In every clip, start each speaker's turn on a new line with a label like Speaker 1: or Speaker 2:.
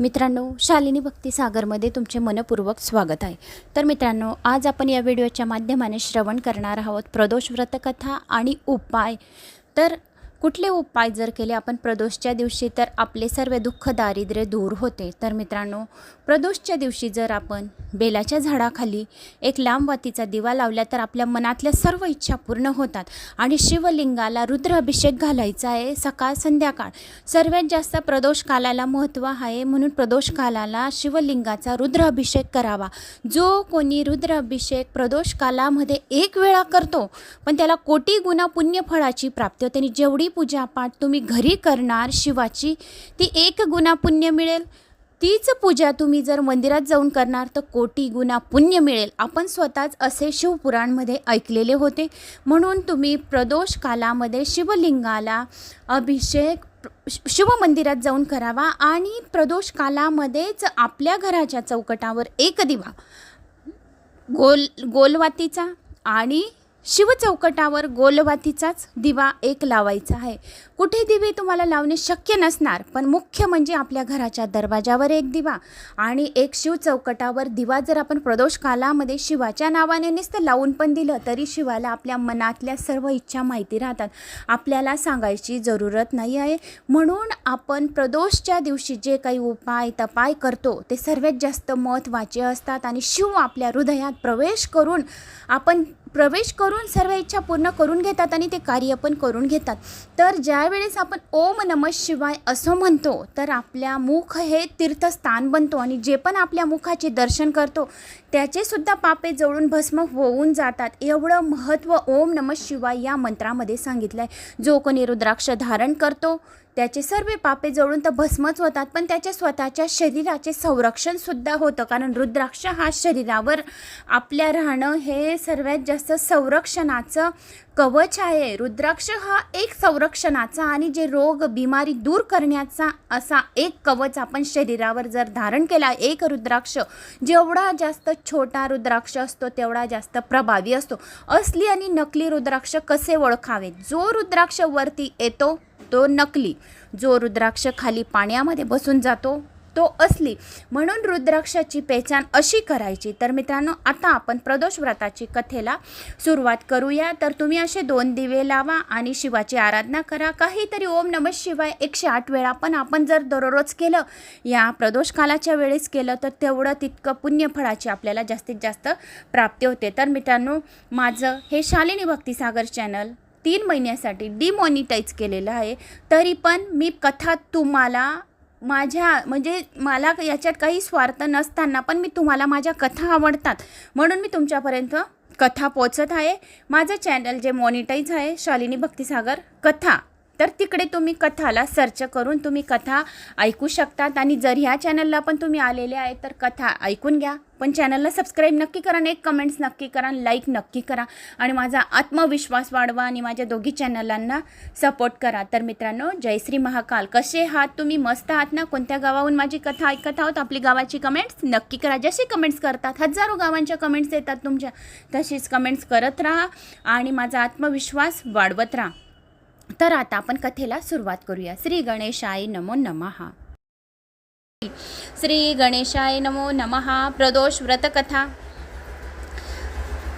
Speaker 1: मित्रांनो, शालिनी भक्ती सागरमध्ये तुमचे मनपूर्वक स्वागत आहे। तर मित्रांनो, आज आपण या व्हिडिओच्या माध्यमाने श्रवण करणार आहोत प्रदोष व्रतकथा आणि उपाय। तर कुठले उपाय जर केले आपण प्रदोषच्या दिवशी तर आपले सर्व दुःख दारिद्र्य दूर होते। तर मित्रांनो, प्रदोषच्या दिवशी जर आपण बेलाच्या झाडाखाली एक लांब वातीचा दिवा लावला तर आपल्या मनातल्या सर्व इच्छा पूर्ण होतात। आणि शिवलिंगाला रुद्राभिषेक घालायचा आहे सकाळ संध्याकाळ। सर्वात जास्त प्रदोष कालाला महत्त्व आहे, म्हणून प्रदोष कालाला शिवलिंगाचा रुद्राभिषेक करावा। जो कोणी रुद्राभिषेक प्रदोष कालामध्ये एक वेळा करतो पण त्याला कोटी गुणा पुण्य फळाची प्राप्ती होते। आणि जेवढी पूजापाठ तुम्ही घरी करणार शिवाची ती एक गुणा पुण्य मिळेल। तीच पूजा तुम्ही जर मंदिरात जाऊन करणार तर कोटी गुणा पुण्य मिळेल। आपण स्वतःच असे शिवपुराणमध्ये ऐकलेले होते। म्हणून तुम्ही प्रदोष कालामध्ये शिवलिंगाला अभिषेक शिवमंदिरात जाऊन करावा। आणि प्रदोष कालामध्येच आपल्या घराच्या चौकटावर एक दिवा गोलवातीचा आणि शिव चौकटावर गोलवातीचाच दिवा एक लावायचा आहे। कुठे दिवे तुम्हाला लावणे शक्य नसणार पण मुख्य म्हणजे आपल्या घराच्या दरवाजावर एक दिवा आणि एक शिव चौकटावर दिवा जर आपण प्रदोष कालामध्ये शिवाच्या नावाने नुसतं लावून पण दिलं तरी शिवाला आपल्या मनातल्या सर्व इच्छा माहिती राहतात, आपल्याला सांगायची जरूरत नाही आहे। म्हणून आपण प्रदोषच्या दिवशी जे काही उपाय तपाय करतो ते सर्वात जास्त महत्त्वाचे असतात। आणि शिव आपल्या हृदयात प्रवेश करून सर्व इच्छा पूर्ण करून घेतात आणि ते कार्य पण करून घेतात। तर ज्यावेळेस आपण ओम नमः शिवाय असं म्हणतो तर आपल्या मुख हे तीर्थस्थान बनतो आणि जे पण आपल्या मुखाचे दर्शन करतो त्याचे सुद्धा पापे जळून भस्म होऊन जातात। एवढं महत्त्व ओम नमः शिवाय या मंत्रामध्ये सांगितलं आहे। जो कोणी रुद्राक्ष धारण करतो त्याचे सर्व पापे जळून तर भस्मच होतात पण त्याच्या स्वतःच्या शरीराचे संरक्षण सुद्धा होतं। कारण रुद्राक्ष हा शरीरावर आपल्या राहणं हे सर्वात जास्त संरक्षणाचं कवच आहे। रुद्राक्ष हा एक संरक्षणाचा आणि जे रोग बिमारी दूर करण्याचा असा एक कवच आपण शरीरावर जर धारण केला। एक रुद्राक्ष जेवढा जास्त छोटा रुद्राक्ष असतो तेवढा जास्त प्रभावी असतो। असली आणि नकली रुद्राक्ष कसे ओळखावे? जो रुद्राक्ष वरती येतो तो नकली, जो रुद्राक्ष खाली पाण्यामध्ये बसून जातो तो असली। म्हणून रुद्राक्षाची पहचान अशी करायची। तर मित्रांनो, आता आपण प्रदोष व्रताची कथेला सुरुवात करूया। तर तुम्ही असे 2 दिवे लावा आणि शिवाची आराधना करा। काहीतरी ओम नमः शिवाय 108 वेळा पण आपण जर दररोज केलं, या प्रदोष कालाच्या वेळेस केलं तर तेवढं तितकं पुण्यफळाची आपल्याला जास्तीत जास्त प्राप्ती होते। तर मित्रांनो, माझं हे शालिनी भक्ती सागर चॅनल 3 महिन्यासाठी डिमॉनिटाईज केलेलं आहे। तरी पण मी कथा तुम्हाला मला याच्यात काही स्वार्थ नसताना पण मी तुम्हाला माझ्या कथा आवडतात म्हणून मी तुमच्यापर्यंत कथा पोचत आहे। माझं चॅनल जे मॉनिटाईज आहे शालिनी भक्ती सागर कथा, तर तिकडे तुम्ही कथाला सर्च करून तुम्ही कथा ऐकू शकतात। आणि जर ह्या चॅनलला पण तुम्ही आलेले आहे तर कथा ऐकून घ्या, पण चॅनलला सबस्क्राईब नक्की करा, एक कमेंट्स नक्की करा, लाईक नक्की करा आणि माझा आत्मविश्वास वाढवा आणि माझ्या दोघी चॅनलांना सपोर्ट करा। तर मित्रांनो, जय श्री महाकाल। कसे आहात तुम्ही? मस्त आहात ना? कोणत्या गावाहून माझी कथा ऐकत आहोत? आपली गावाची कमेंट्स नक्की करा। जसे कमेंट्स करतात, हजारो गावांच्या कमेंट्स येतात तुमच्या, तशीच कमेंट्स करत राहा आणि माझा आत्मविश्वास वाढवत राहा। तर आता आपण कथेला सुरुवात करूया। श्री गणेशाय नमो नमः। श्री गणेशाय नमो नमः। प्रदोष व्रतकथा।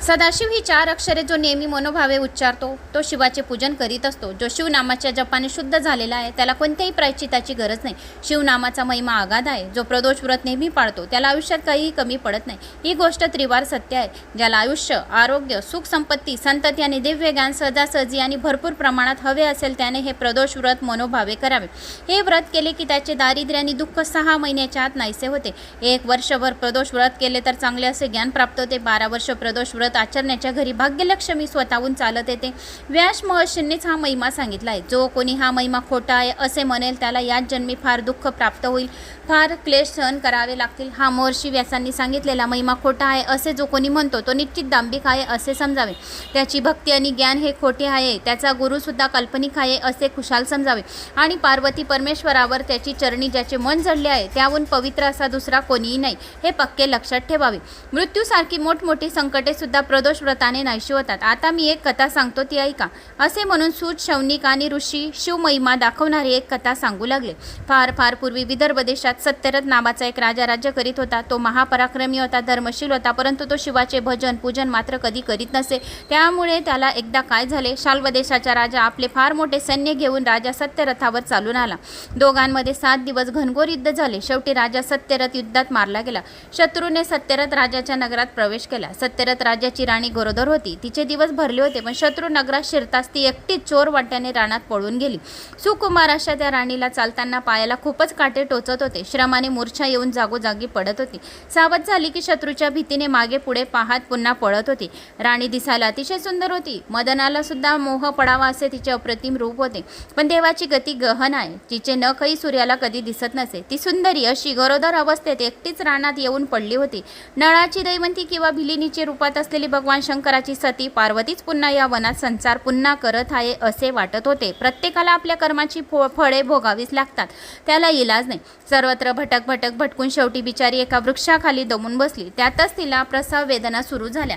Speaker 1: सदाशिव ही 4 अक्षरे जो नेहमी मनोभावे उच्चारतो तो शिवाचे पूजन करीत असतो। जो शिवनामाच्या जपाने शुद्ध झालेला आहे त्याला कोणत्याही प्रायश्चिताची गरज नाही। शिवनामाचा महिमा अगाध आहे। जो प्रदोष व्रत नेहमी पाळतो त्याला आयुष्यात काहीही कमी पडत नाही। ही गोष्ट त्रिवार सत्य आहे। ज्याला आयुष्य, आरोग्य, सुख, संपत्ती, संतती आणि दिव्य ज्ञान सहजासहजी आणि भरपूर प्रमाणात हवे असेल त्याने हे प्रदोष व्रत मनोभावे करावे। हे व्रत केले की त्याचे दारिद्र्य आणि दुःख 6 महिन्याच्या आत नाहीसे होते। 1 वर्षभर प्रदोष व्रत केले तर चांगले असे ज्ञान प्राप्त होते। 12 वर्ष प्रदोष व्रत आचरण्याच्या घरी भाग्यलक्ष्मी स्वतःहून चालत येते। व्यास महर्षींनीच हा महिमा सांगितला आहे। जो कोणी हा महिमा खोटा आहे असे म्हणेल त्याला याच जन्मी फार दुःख प्राप्त होईल, फार क्लेश सहन करावे लागतील। हा महर्षी व्यासांनी सांगितलेला महिमा खोटा आहे असे जो कोणी म्हणतो तो निश्चित दांभिक आहे असे समजावे। त्याची भक्ती आणि ज्ञान हे खोटे आहे, त्याचा गुरुसुद्धा काल्पनिक आहे असे खुशाल समजावे। आणि पार्वती परमेश्वरावर त्याची चरणी ज्याचे मन जडले आहे त्याहून पवित्र असा दुसरा कोणीही नाही हे पक्के लक्षात ठेवावे। मृत्यूसारखी मोठमोठी संकटे सुद्धा मर्यादा प्रदोष व्रताने नाहीशी होतात. आता मी एक कथा सांगतो ती ऐका. असे म्हणून सूत, शौनिक आणि ऋषी शिवमहिमा दाखवणारी एक कथा सांगू लागले. फार फार पूर्वी विदर्भ देशात सत्यरथ नावाचा एक राजा राज्य करीत होता. तो महापराक्रमी होता, धर्मशील होता, परंतु तो शिवाचे भजन पूजन मात्र कधी करीत नसे. त्यामुळे त्याला एकदा काय झाले, शाल्व देशाचा राजा आपले फार मोठे सैन्य घेऊन राजा सत्यरथावर चालून आला. दोघांमध्ये 7 दिवस घनघोर युद्ध झाले. शेवटी राजा सत्यरथ युद्धात मारला गेला. शत्रूने सत्यरथ राजाच्या नगरात प्रवेश केला. सत्यरथ राजाची राणी गरोदर होती. तिचे दिवस भरले होते, पण शत्रू नगरात शिरताच ती एकटीच चोर वाट्याने रानात पळून गेली. सुकुमार अशा त्या राणीला चालताना पायाला खूपच काटे टोचत होते. श्रमाने मूर्छा येऊन जागोजागी पडत होती. सावध झाली की शत्रूच्या भीतीने मागे पुढे पाहत पुन्हा पळत होती. राणी दिसायला अतिशय सुंदर होती. मदनाला सुद्धा मोह पडावा असे तिचे अप्रतिम रूप होते. पण देवाची गती गहन आहे. तिचे नखही सूर्याला कधी दिसत नसे. ती सुंदरी अशी गरोदर अवस्थेत एकटीच रानात येऊन पडली होती. नळाची दैवंती किंवा भिलिनीचे रूपात असलेली भगवान शंकराची सती पार्वतीच पुन्हा या वनात संसार पुन्हा करत आहे असे वाटत होते. प्रत्येकाला आपल्या कर्माची फळे भोगावीच लागतात, त्याला इलाज नाही. सर्वत्र भटकून शेवटी बिचारी एका वृक्षाखाली दमून बसली. त्यातच तिला प्रसव वेदना सुरू झाल्या.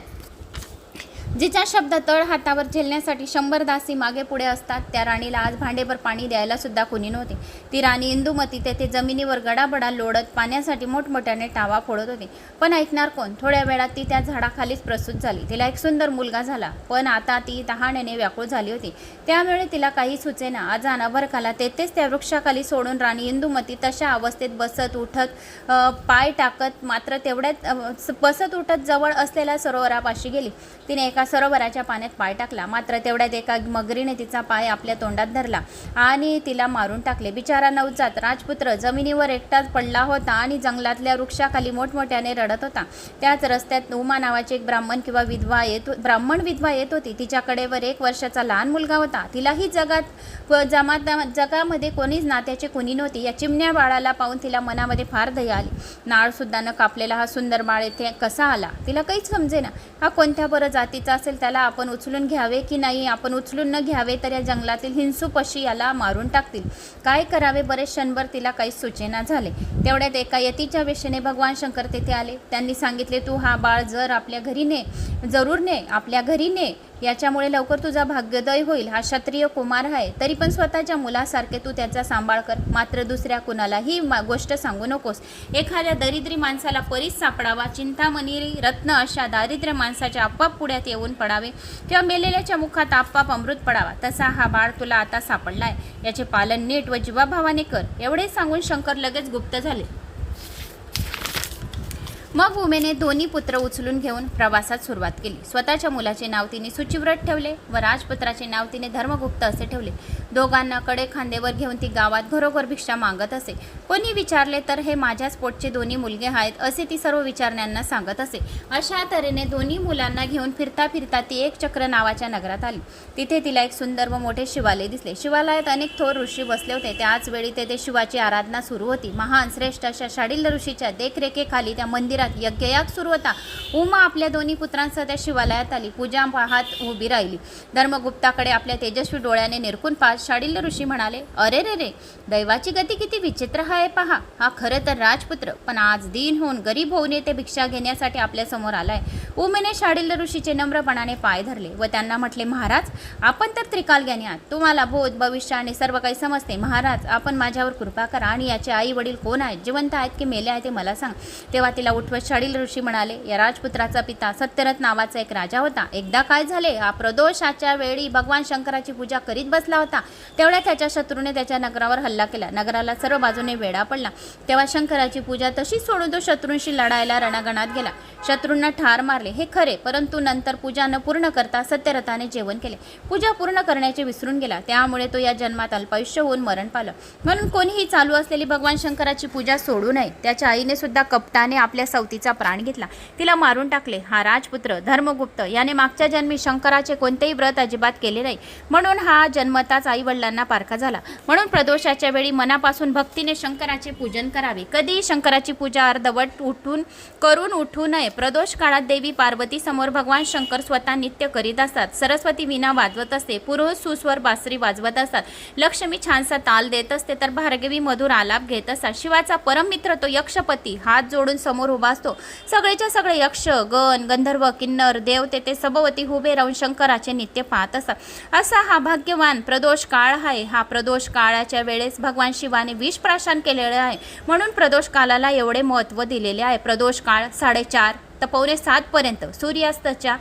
Speaker 1: जिच्या शब्द तळ हातावर झेलण्यासाठी 100 दासी मागे पुढे असतात, त्या राणीला आज भांडेभर पाणी द्यायला सुद्धा कुणी नव्हते. ती राणी इंदुमती तेथे जमिनीवर गडाबडा लोळत पाण्यासाठी मोठमोठ्याने टावा फोडत होती. पण ऐकणार कोण? थोड्या वेळात ती त्या झाडाखालीच प्रसूत झाली. तिला एक सुंदर मुलगा झाला, पण आता ती तहानेने व्याकुळ झाली होती. त्यामुळे तिला काही सुचेना. अजान अभरखाला तेथेच त्या वृक्षाखाली सोडून राणी इंदुमती तशा अवस्थेत बसत उठत पाय टाकत मात्र तेवढ्यात बसत उठत जवळ असलेल्या सरोवरापाशी गेली. तिने एका सरोवराच्या पाण्यात पाय टाकला. मात्र तेवढ्यात एका मगरीने तिचा पाय आपल्या तोंडात धरला आणि तिला मारून टाकले. बिचारा नवजात राजपुत्र जमिनीवर एकटाच पडला होता आणि जंगलातल्या वृक्षाखाली मोठमोठ्याने रडत होता. त्याच रस्त्यात उमा नावाची एक ब्राह्मण विधवा येत होती. तिच्याकडे 1 वर्षाचा लहान मुलगा होता. तिलाही जगामध्ये कोणीच नात्याचे कुणी नव्हती. या चिमण्या बाळाला पाहून तिला मनामध्ये फार दया आली. नाळ सुद्धा न कापलेला हा सुंदर बाळ येथे कसा आला तिला काहीच समजेना. हा कोणत्या बरं जातीचा असेल, त्याला आपण उचलून घ्यावे की नाही? आपण उचलून न घ्यावे तर या जंगलातील हिंसू पशी याला मारून टाकतील. काय करावे? बरेच क्षणभर तिला काहीच सुचेना झाले. तेवढ्यात एका यतीच्या वेशेने भगवान शंकर तेथे आले. त्यांनी सांगितले, तू हा बाळ जरूर ने आपल्या घरी ने. याच्यामुळे लवकर तुझा भाग्योदय होईल. हा क्षत्रिय कुमार आहे, तरी पण स्वतःच्या मुलासारखे तू त्याचा सांभाळ कर. मात्र दुसऱ्या कुणालाही गोष्ट सांगू नकोस. एखाद्या दरिद्री माणसाला परीस सापडावा. चिंतामणी रत्न अशा दारिद्र्य माणसाच्या आपाप पुढ्यात येऊन पडावे किंवा मेलेल्याच्या मुखात आपाप अमृत पडावा. तसा हा बाळ तुला आता सापडलाय. याचे पालन नीट व जीवाभावाने कर. एवढे सांगून शंकर लगेच गुप्त झाले. मग उमेने दोन्ही पुत्र उचलून घेऊन प्रवासात सुरुवात केली. स्वतःच्या मुलाचे नाव तिने सुचिव्रत ठेवले व राजपुत्राचे नाव तिने धर्मगुप्त असे ठेवले. दोघांना कडे खांदेवर घेऊन ती गावात घरोघर भिक्षा मागत असे. कोणी विचारले तर हे माझ्याच पोटचे दोन्ही मुलगे आहेत असे ती सर्व विचारण्यांना सांगत असे. अशा तऱ्हेने दोन्ही मुलांना घेऊन फिरता फिरता ती एक चक्र नावाच्या नगरात आली. तिथे तिला एक सुंदर व मोठे शिवालय दिसले. शिवालयात अनेक थोर ऋषी बसले होते. त्याच वेळी तेथे शिवाची आराधना सुरू होती. महान श्रेष्ठ अशा शाडिल्य ऋषीच्या देखरेखीखाली त्या मंदिरात यज्ञयाग सुरू होता. उमा आपल्या दोन्ही पुत्रांसह त्या शिवालयात आली. पूजा पाहत उभी राहिली. धर्मगुप्ताकडे आपल्या तेजस्वी डोळ्याने निरखून पाहत शाडिल्य ऋषी म्हणाले, अरे रे रे, दैवाची गती किती विचित्र आहे पहा. हा खरं तर राजपुत्र, पण आज दीन होऊन गरीब होऊन येथे भिक्षा घेण्यासाठी आपल्या समोर आलाय. उमेने शाडिल्य ऋषीचे नम्रपणाने पाय धरले व त्यांना म्हटले, महाराज, आपण तर त्रिकालज्ञानी आहात. तुम्हाला भूत भविष्य आणि सर्व काही समजते. महाराज, आपण माझ्यावर कृपा करा आणि याचे आई वडील कोण आहेत, जिवंत आहेत की मेले आहेत ते मला सांग. तेव्हा तिला उठवत शाडिल्य ऋषी म्हणाले, या राजपुत्राचा पिता सत्यरथ नावाचा एक राजा होता. एकदा काय झाले, हा प्रदोषाच्या वेळी भगवान शंकराची पूजा करीत बसला होता. तेवढ्या त्याच्या शत्रूने त्याच्या नगरावर हल्ला केला. नगराला सर्व बाजूने वेढा पडला. तेव्हा शंकराची पूजा तशीच सोडून तो शत्रूंशी लढायला रणांगणात गेला. शत्रूंना ठार मारले हे खरे, परंतु नंतर पूजा न पूर्ण करता सत्यरथाने जेवण केले. पूजा पूर्ण करण्याचे विसरून गेला. त्यामुळे तो या जन्मात अल्पायुष्य होऊन मरण पावला. म्हणून कोणीही चालू असलेली भगवान शंकराची पूजा सोडू नये. त्याच्या आईने सुद्धा कपटाने आपल्या सवतीचा प्राण घेतला. तिला मारून टाकले. हा राजपुत्र धर्मगुप्त याने मागच्या जन्मी शंकराचे कोणतेही व्रत अजिबात केले नाही, म्हणून हा जन्मताच आई वडिलांना पारखा झाला. म्हणून प्रदोषाच्या वेळी मनापासून भक्तीने शंकराचे पूजन करावे. कधीही शंकराची पूजा अर्धवट करून उठू नये. प्रदोष काळात देवी पार्वती समोर भगवान शंकर स्वतः नित्य करीत असतात. सरस्वती वीणा वाजवत असते. पुरोहित सुस्वर बासरी वाजवत असतात. लक्ष्मी छानसा ताल देत असते तर भार्गवी मधुर आलाप घेत असतात. शिवाचा परम मित्र तो यक्षपती हात जोडून समोर उभा असतो. सगळेच्या सगळे यक्ष गण गंधर्व किन्नर देवते ते सभोवती उभे राहून शंकराचे नित्य पाहत असतात. असा हा भाग्यवान प्रदोष काळ आहे. हा प्रदोष काळाच्या वेळेस भगवान शिवाने विष प्राशन केलेले आहे. म्हणून प्रदोष काळाला एवढे महत्त्व दिलेले आहे. प्रदोष काळ 4:30 ते 6:45 पर्यंत, सूर्यास्ताच्या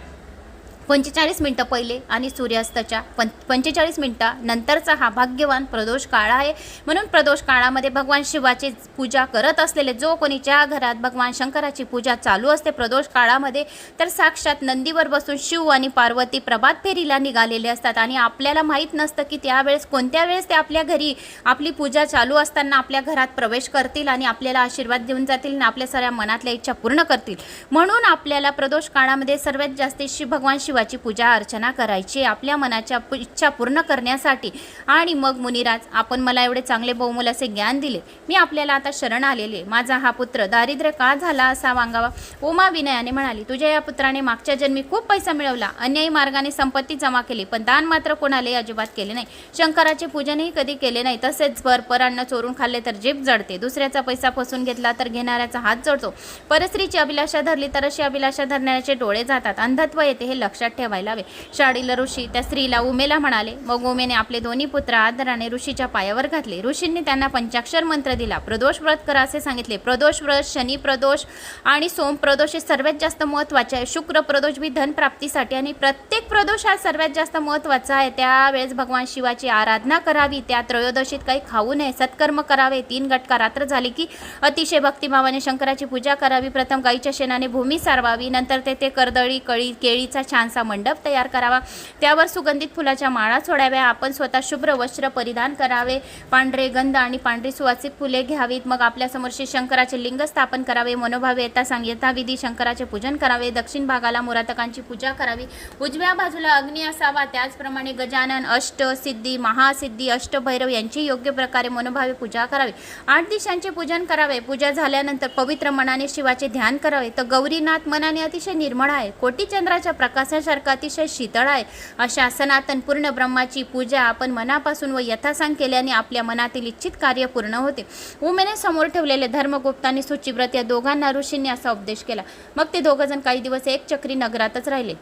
Speaker 1: 45 मिनिटं पहिले आणि सूर्यास्ताच्या 45 मिनिटं नंतरचा हा भाग्यवान प्रदोष काळ आहे. म्हणून प्रदोष काळामध्ये भगवान शिवाची पूजा करत असलेले जो कोणी ज्या घरात भगवान शंकराची पूजा चालू असते प्रदोष काळामध्ये, तर साक्षात नंदीवर बसून शिव आणि पार्वती प्रभात फेरीला निघालेले असतात. आणि आपल्याला माहीत नसतं की त्यावेळेस कोणत्या वेळेस ते आपल्या घरी आपली पूजा चालू असताना आपल्या घरात प्रवेश करतील आणि आपल्याला आशीर्वाद देऊन जातील आणि आपल्या सगळ्या मनातल्या इच्छा पूर्ण करतील. म्हणून आपल्याला प्रदोष काळामध्ये सर्वात जास्त भगवान शिवाची पूजा अर्चना करायची आपल्या मनाच्या इच्छा पूर्ण करण्यासाठी. आणि मग मुनिराज, आपण मला एवढे चांगले बहुमोल असे ज्ञान दिले, मी आपल्याला आता शरण आलेले. माझा हा पुत्र दारिद्र्य का झाला असा वांगावा. उमा विनयाने म्हणाली, तुझ्या या पुत्राने मागच्या जन्मी खूप पैसा मिळवला, अन्यायी मार्गाने संपत्ती जमा केली, पण दान मात्र कोणालाही अजिबात केले नाही. शंकराचे पूजनही कधी केले नाही. तसेच परान्न चोरून खाल्ले तर जीभ जडते. दुसऱ्याचा पैसा फसवून घेतला तर घेणाऱ्याचा हात जडतो. परस्त्रीची अभिलाषा धरली तर अशी अभिलाषा धरण्याचे डोळे जातात. अंधत्व येते हे लक्षात ठेवायला हवे. शाळीला ऋषी त्या स्त्रीला उमेला म्हणाले. मग उमेने आपले दोन्ही पुत्र आदराने ऋषीच्या पायावर घातले. ऋषींनी त्यांना पंचाक्षर मंत्र दिला. प्रदोष व्रत करा असे सांगितले. प्रदोष व्रत शनी प्रदोष आणि सोम प्रदोष हे सर्वात जास्त महत्त्वाचे आहे. शुक्र प्रदोष बी धन प्राप्तीसाठी आणि प्रत्येक प्रदोष हा सर्वात जास्त महत्त्वाचा आहे. त्यावेळेस भगवान शिवाची आराधना करावी. त्या त्रयोदशीत काही खाऊ नये, सत्कर्म करावे. 3 घटका रात्र झाली की अतिशय भक्तिभावाने शंकराची पूजा करावी. प्रथम गाईच्या शेणाने भूमी सारवावी. नंतर तेथे कर्दळी केळीचा छानसा मंडप तयार करावा. त्यावर सुगंधित फुलाच्या माळा सोडाव्या. आपण स्वतः शुभ्र वस्त्र परिधान करावे. पांढरे गंध आणि पांढरी सुवासिक फुले घ्यावीत. मग आपल्या समोर श्री शंकराचे लिंग स्थापन करावे. मनोभावे यथाविधी शंकराचे पूजन करावे. दक्षिण भागाला मुरातकांची पूजा करावी. उजव्या बाजूला अग्नी असावा. त्याचप्रमाणे गजानन, अष्टसिद्धी, महासिद्धी, अष्टभैरव यांची योग्य प्रकारे मनोभावे पूजा करावी. 8 दिशांचे पूजन करावे. पूजा झाल्यानंतर पवित्र मनाने शिवाचे ध्यान करावे. तर गौरीनाथ मनाने अतिशय निर्मळ आहे, कोटी चंद्राच्या प्रकाशासारखा अतिशय शीतळ आहे. अशा सनातन पूर्ण ब्रह्माची पूजा आपण मनापासून व यथासांग केल्याने आपल्या मनातील इच्छित कार्य पूर्ण होते. उमेने समोर ठेवलेले धर्मगुप्त आणि सुचिव्रत या दोघांना ऋषींनी असा उपदेश केला. मग ते दोघंजण काही दिवस एकचक्री नगरातच राहिले.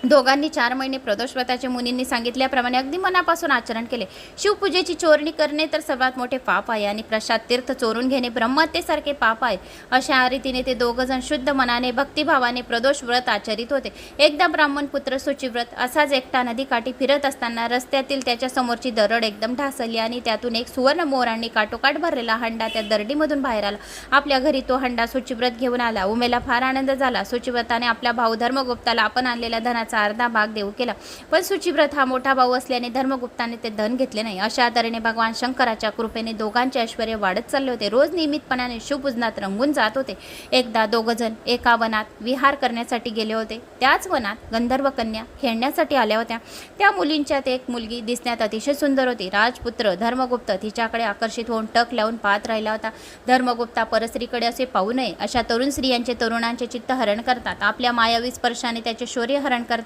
Speaker 1: दोघांनी 4 महिने प्रदोष व्रताचे मुनींनी सांगितल्याप्रमाणे अगदी मनापासून आचरण केले. शिवपूजेची चोरणी करणे तर सर्वात मोठे पाप आहे आणि प्रसाद तीर्थ चोरून घेणे ब्रह्महत्येसारखे पाप आहे. अशा रीतीने ते दोघंजण शुद्ध मनाने भक्तिभावाने प्रदोष व्रत आचरित होते. एकदा ब्राह्मण पुत्र सुचिव्रत असाच एकटा नदीकाठी फिरत असताना रस्त्यातील त्याच्या समोरची दरड एकदम ढासळली आणि त्यातून एक सुवर्ण मोरांनी काठोकाठ भरलेला हंडा त्या दरडीमधून बाहेर आला. आपल्या घरी तो हंडा सुचिव्रत घेऊन आला. उमेला फार आनंद झाला. सुचिव्रताने आपल्या भाऊ धर्मगुप्ताला आपण आणलेल्या धनाचा अर्धा भाग देऊ केला. पण सुचिव्रत हा मोठा भाऊ असल्याने धर्मगुप्ताने ते धन घेतले नाही. अशा तऱ्हेने भगवान शंकराच्या कृपेने दोघांचे ऐश्वर्य वाढत चालले होते. रोज नियमितपणाने शिवपूजनात रंगून जात होते. एकदा दोघंजण एका वनात विहार करण्यासाठी गेले होते. त्याच वनात गंधर्व कन्या खेळण्यासाठी आल्या होत्या. त्या मुलींच्यात एक मुलगी दिसण्यात अतिशय सुंदर होती. राजपुत्र धर्मगुप्त तिच्याकडे आकर्षित होऊन टक लावून पाहत राहिला होता. धर्मगुप्ता परस्त्रीकडे असे पाहू नये अशा तरुण स्त्रियांचे तरुणांचे चित्त हरण करतात. आपल्या मायावी स्पर्शाने त्याचे शौर्य हरण करतात.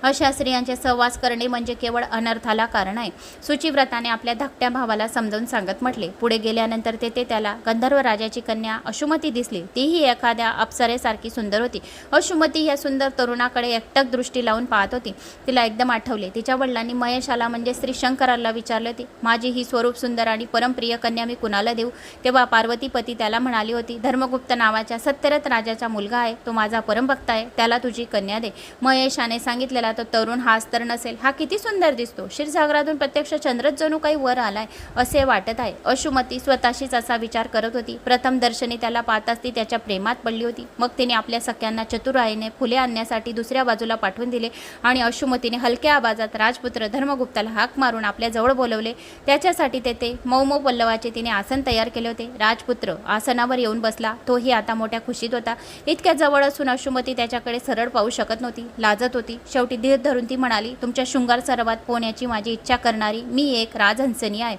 Speaker 1: अशा स्त्रियांचे सहवास करणे म्हणजे केवळ अनर्थाला कारण आहे. सुचिव्रताने आपल्या धाकट्या भावाला समजावून सांगत म्हटले. पुढे गेल्यानंतर तेथे त्याला गंधर्व राजाची कन्या अशुमती दिसली. तीही एखाद्या अप्सरेसारखी सुंदर होती. अशुमती या सुंदर तरुणाकडे एकटक दृष्टी लावून पाहत होती. तिला एकदम आठवले. तिच्या वडिलांनी महेशाला म्हणजे श्री शंकराला विचारले होते, माझी ही स्वरूप सुंदर आणि परमप्रिय कन्या मी कुणाला देऊ? तेव्हा पार्वतीपती त्याला म्हणाली होती, धर्मगुप्त नावाच्या सत्यरथ राजाचा मुलगा आहे, तो माझा परमभक्त आहे, त्याला तुझी कन्या दे. महेशाने सांगितलेला तो तरुण हाच तर नसेल, हा किती सुंदर दिसतो. क्षीरसागरातून प्रत्यक्ष चंद्रच जणू काही वर आलाय असे वाटत आहे. अशुमती स्वतःशीच असा विचार करत होती. प्रथम दर्शनी त्याला पाहताच ती त्याच्या प्रेमात पडली होती. मग तिने आपल्या सख्यांना चतुराईने फुले आणण्यासाठी दुसऱ्या बाजूला पाठवून दिले आणि अशुमतीने हलक्या आवाजात राजपुत्र धर्मगुप्ताला हाक मारून आपल्या जवळ बोलवले. त्याच्यासाठी तेथे मऊ पल्लवाचे तिने आसन तयार केले होते. राजपुत्र आसनावर येऊन बसला. तोही आता मोठ्या खुशीत होता. इतक्या जवळ असून अशुमती त्याच्याकडे सरळ पाहू शकत नव्हती, लाजत होती. होती. शेवटी धीर धरून ती म्हणाली, तुमच्या शृंगार सरोवरात पोहण्याची माझी इच्छा करणारी मी एक राजहंसनी आहे.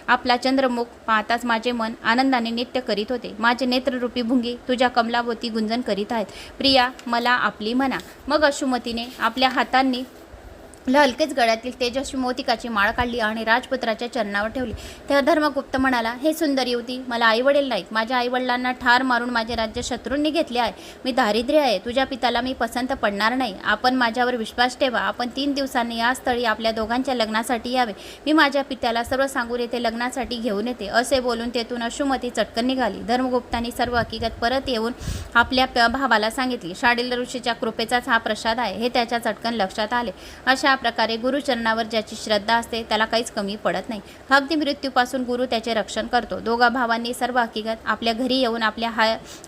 Speaker 1: आपला चंद्रमुख पाहताच माझे मन आनंदाने नृत्य करीत होते. माझे नेत्ररूपी भुंगी तुझ्या कमलाभोवती गुंजन करीत आहेत. प्रिया, मला आपली म्हणा. मग अश्रुमतीने आपल्या हातांनी हलकेच गळ्यातील तेजस्वी मोतिकाची माळ काढली आणि राजपुत्राच्या चरणावर ठेवली. तेव्हा धर्मगुप्त म्हणाला, हे सुंदर युवती, मला आईवडील नाहीत. माझ्या आईवडिलांना ठार मारून माझे राज्य शत्रूंनी घेतले आहे. मी दारिद्र्य आहे. तुझ्या पित्याला मी पसंत पडणार नाही. आपण माझ्यावर विश्वास ठेवा. आपण 3 दिवसांनी या स्थळी आपल्या दोघांच्या लग्नासाठी यावे. मी माझ्या पित्याला सर्व सांगून येथे लग्नासाठी घेऊन येते. असे बोलून तेथून अश्रुमती चटकन निघाली. धर्मगुप्तांनी सर्व हकीकत परत येऊन आपल्या भावाला सांगितली. शांडिल्य ऋषीच्या कृपेचाच हा प्रसाद आहे हे त्याच्या चटकन लक्षात आले. अशा प्रकारे गुरुचरणावर ज्याची श्रद्धा असते त्याला काहीच कमी पडत नाही. अगदी मृत्यूपासून गुरु त्याचे रक्षण करतो. दोघा भावांनी सर्व हकीकत आपल्या घरी येऊन आपल्या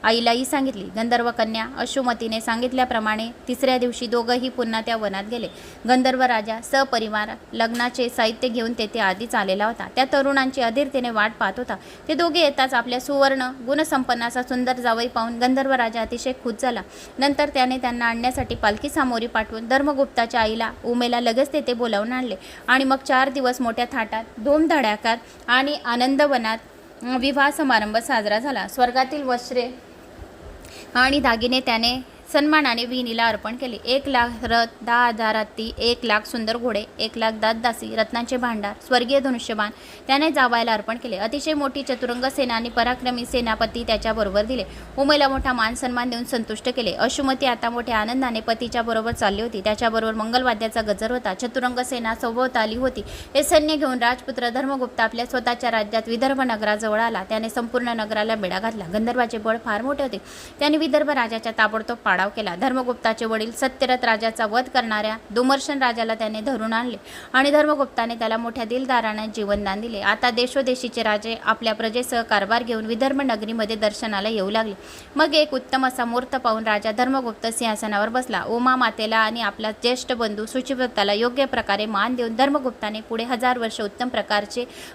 Speaker 1: आईलाही सांगितली. गंधर्व कन्या अश्रुमतीने सांगितल्याप्रमाणे 3ऱ्या दिवशी दोघंही पुन्हा त्या वनात गेले. गंधर्व राजा सपरिवार लग्नाचे साहित्य घेऊन तेथे आधीच आलेला होता. त्या तरुणांची अधीरतेने वाट पाहत होता. ते दोघे येताच आपल्या सुवर्ण गुणसंपन्न असा सुंदर जावई पाहून गंधर्व राजा अतिशय खुश झाला. नंतर त्याने त्यांना आणण्यासाठी पालखी सामोरी पाठवून धर्मगुप्ताच्या आईला उमेला लगेच तेथे बोलावून आणले आणि मग 4 दिवस मोठ्या थाटात धूमधडाक्यात आणि आनंदवनात विवाह समारंभ साजरा झाला. स्वर्गातील वस्त्रे आणि दागिने त्याने सन्मानाने विहिणीला अर्पण केले. 1,00,000 रथ, 10,000 हत्ती, 1,00,000 सुंदर घोडे, 1,00,000 दासदासी, रत्नांचे भांडार, स्वर्गीय धनुष्यबाण त्याने जावायला अर्पण केले. अतिशय मोठी चतुरंग सेना आणि पराक्रमी सेनापती त्याच्याबरोबर दिले. उमेला मोठा मान सन्मान देऊन संतुष्ट केले. अश्रुमती आता मोठ्या आनंदाने पतीच्या बरोबर चालली होती. त्याच्याबरोबर मंगलवाद्याचा गजर होता. चतुरंग सेना सभोवताली होती. हे सैन्य घेऊन राजपुत्र धर्मगुप्त आपल्या स्वतःच्या राज्यात विदर्भ नगराजवळ आला. त्याने संपूर्ण नगराला बेडा घातला. गंधर्वाचे बळ फार मोठे होते. त्याने विदर्भ राजाच्या ताबडतोब पाडाव केला. धर्मगुप्ताचे वडील सत्यरथ राजाचा वध करणाऱ्या दुमर्शन राजाला त्याने धरून आणले आणि धर्मगुप्ताने त्याला मोठ्या दिलदाराने जीवनदान दिले. आता देशोदेशीचे राजे आपल्या प्रजेसह कारभार घेऊन विदर्भ नगरीमध्ये दर्शनाला येऊ लागले. मग एक उत्तम असा मुहूर्त पाहून राजा धर्मगुप्त सिंहासनावर बसला. उमा मातेला आणि आपला ज्येष्ठ बंधू शुचिव्रताला योग्य प्रकारे मान देऊन धर्मगुप्ताने पुढे 1000 वर्ष उत्तम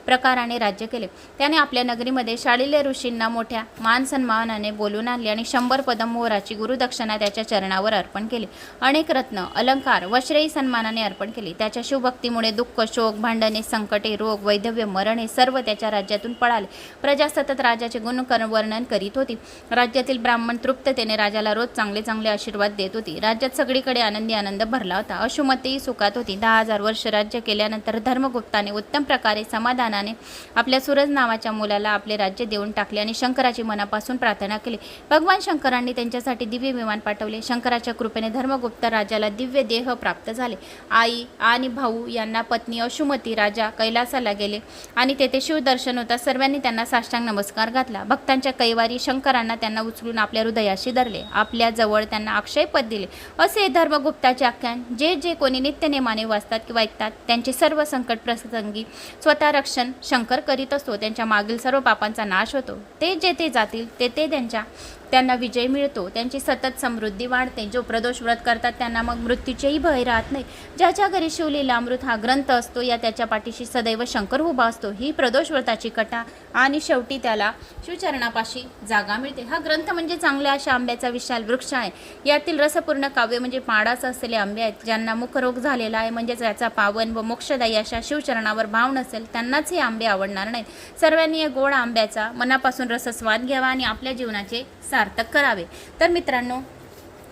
Speaker 1: प्रकाराने राज्य केले. त्याने आपल्या नगरीमध्ये शांडिल्य ऋषींना मोठ्या मान सन्मानाने बोलून आणले आणि 100 पदम मोहराची गुरुदक्षिणा त्याच्या चरणावर अर्पण केले. अनेक रत्न, अलंकार, वस्त्रेही सन्मानाने अर्पण केली. त्याच्या शिवभक्तीमुळे दुःख, शोक, भांडणे, संकटे, रोग, वैधव्य, मरण हे सर्व त्याच्या राज्यातून पळाले. प्रजा सतत राजाचे गुणवर्णन करीत होती. राज्यातील ब्राह्मण तृप्ततेने राजाला रोज चांगले चांगले आशीर्वाद देत होती. राज्यात सगळीकडे आनंदी आनंद भरला होता. अश्रुमतीही सुखात होती. 10,000 वर्ष राज्य केल्यानंतर धर्मगुप्ताने उत्तम प्रकारे समाधानाने आपल्या सूरज नावाच्या मुलाला आपले राज्य देऊन टाकले आणि शंकराची मनापासून प्रार्थना केली. भगवान शंकरांनी त्यांच्यासाठी दिव्य विमान पाठवले. शंकराच्या कृपेने धर्मगुप्त राजाला दिव्य देह प्राप्त झाले. आई आणि भाऊ यांना पत्नी अश्रुमती राजा कैलासाला गेले आणि तेथे शिवदर्शन होता. सर्वांनी त्यांना साष्टांग नमस्कार घातला. भक्तांच्या कैवारी शंकरांना त्यांना उचलून आपल्या हृदयाशी धरले. आपल्या जवळ त्यांना अक्षयपद दिले. असे धर्मगुप्ताचे आख्यान. जे जे कोणी नित्यनेमाने वाचतात किंवा ऐकतात त्यांचे सर्व संकट प्रसंगी स्वतः रक्षण शंकर करीत असतो. त्यांच्या मागील सर्व पापांचा नाश होतो. ते जेथे जातील तेथे त्यांना विजय मिळतो. त्यांची सतत समृद्धी वाढते. जो प्रदोष व्रत करतात त्यांना मग मृत्यूचेही भय राहत नाही. ज्याच्या घरी शिवलीला अमृत हा ग्रंथ असतो या त्याच्या पाठीशी सदैव शंकर उभा असतो. ही प्रदोष व्रताची कथा आणि शेवटी त्याला शिवचरणापाशी जागा मिळते. हा ग्रंथ म्हणजे चांगल्या अशा आंब्याचा विशाल वृक्ष आहे. यातील रसपूर्ण काव्य म्हणजे पाडाच असलेले आंबे आहेत. ज्यांना मुखरोग झालेला आहे म्हणजेच याचा पावन व मोक्षदायी अशा शिवचरणावर भाव नसेल त्यांनाच हे आंबे आवडणार नाहीत. सर्वांनी या गोड आंब्याचा मनापासून रसस्वाद घ्यावा आणि आपल्या जीवनाचे सार्थक करावे. तर मित्रांनो,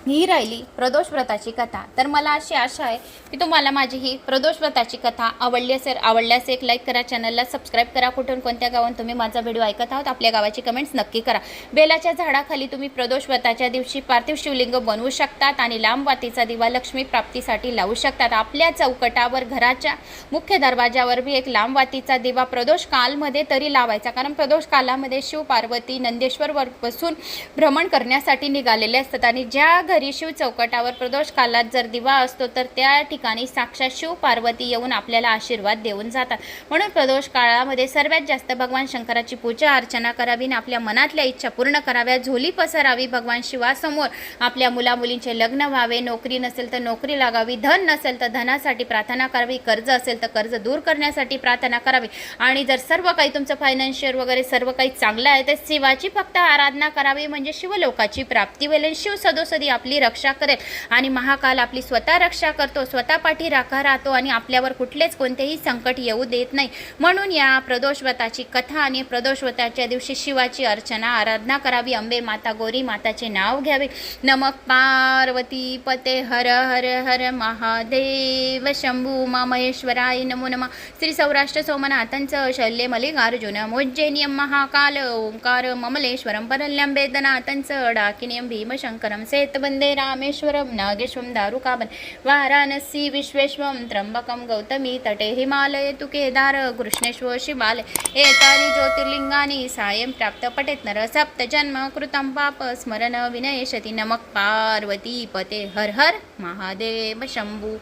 Speaker 1: ही राहिली प्रदोष व्रताची कथा. तर मला अशी आशा आहे की तुम्हाला माझी ही प्रदोष व्रताची कथा आवडल्यास एक लाईक करा, चॅनलला सबस्क्राईब करा. कुठून कोणत्या गावात तुम्ही माझा व्हिडिओ ऐकत आहात आपल्या गावाची कमेंट्स नक्की करा. बेलाच्या झाडाखाली तुम्ही प्रदोष व्रताच्या दिवशी पार्थिव शिवलिंग बनवू शकतात आणि लांब वातीचा दिवा लक्ष्मी प्राप्तीसाठी लावू शकतात. आपल्या चौकटावर घराच्या मुख्य दरवाजावर भी एक लांब वातीचा दिवा प्रदोष कालमध्ये तरी लावायचा, कारण प्रदोष कालामध्ये शिव पार्वती नंदेश्वरवर बसून भ्रमण करण्यासाठी निघालेले असतात आणि ज्या घरी शिव चौकटावर प्रदोष कालात जर दिवा असतो तर त्या ठिकाणी साक्षात शिव पार्वती येऊन आपल्याला आशीर्वाद देऊन जातात. म्हणून प्रदोष काळामध्ये सर्वात जास्त भगवान शंकराची पूजा अर्चना करावी आणि आपल्या मनातल्या इच्छा पूर्ण कराव्या. झोली पसरावी भगवान शिवासमोर. आपल्या मुलामुलींचे लग्न व्हावे. नोकरी नसेल तर नोकरी लागावी. धन नसेल तर धनासाठी प्रार्थना करावी. कर्ज असेल तर कर्ज दूर करण्यासाठी प्रार्थना करावी. आणि जर सर्व काही तुमचं फायनान्शियल वगैरे सर्व काही चांगलं आहे तर शिवाची फक्त आराधना करावी म्हणजे शिवलोकाची प्राप्ती होईल. शिव सदोसदी आपल्या आपली रक्षा करेल आणि महाकाल आपली स्वतः रक्षा करतो, स्वतः पाठी राहतो आणि आपल्यावर कुठलेच कोणतेही संकट येऊ देत नाही. म्हणून या प्रदोषव्रताची कथा आणि प्रदोषव्रताच्या दिवशी शिवाची अर्चना आराधना करावी. अंबे माता, गौरी माताचे नाव घ्यावे. नमः पार्वती पते हर हर हर महादेव शंभू उमा महेश्वराय नमो नमः. श्री सौराष्ट्र सोमनाथांचं शल्य मल्लिकार्जुन उज्जैनियम महाकाल ओंकार ममलेश्वरम परल्यम वेदनाथांचं डाकिनियम भीमशंकरम सेतबंदे रामेश्वरम नागेश्वरम दारुकाबन वाराणसी विश्वेश्वम त्र्यंबकम गौतमी तटे हिमालय तु केदार कृष्णेश्वर शिवालय एतानि ज्योतिर्लिंगानि सायं प्राप्त पठेत नर सप्त जन्म कृतं पाप स्मरण विनयशती. नमः पार्वती पते हर हर महादेव शंभू.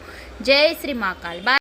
Speaker 1: जय श्री महाकाल.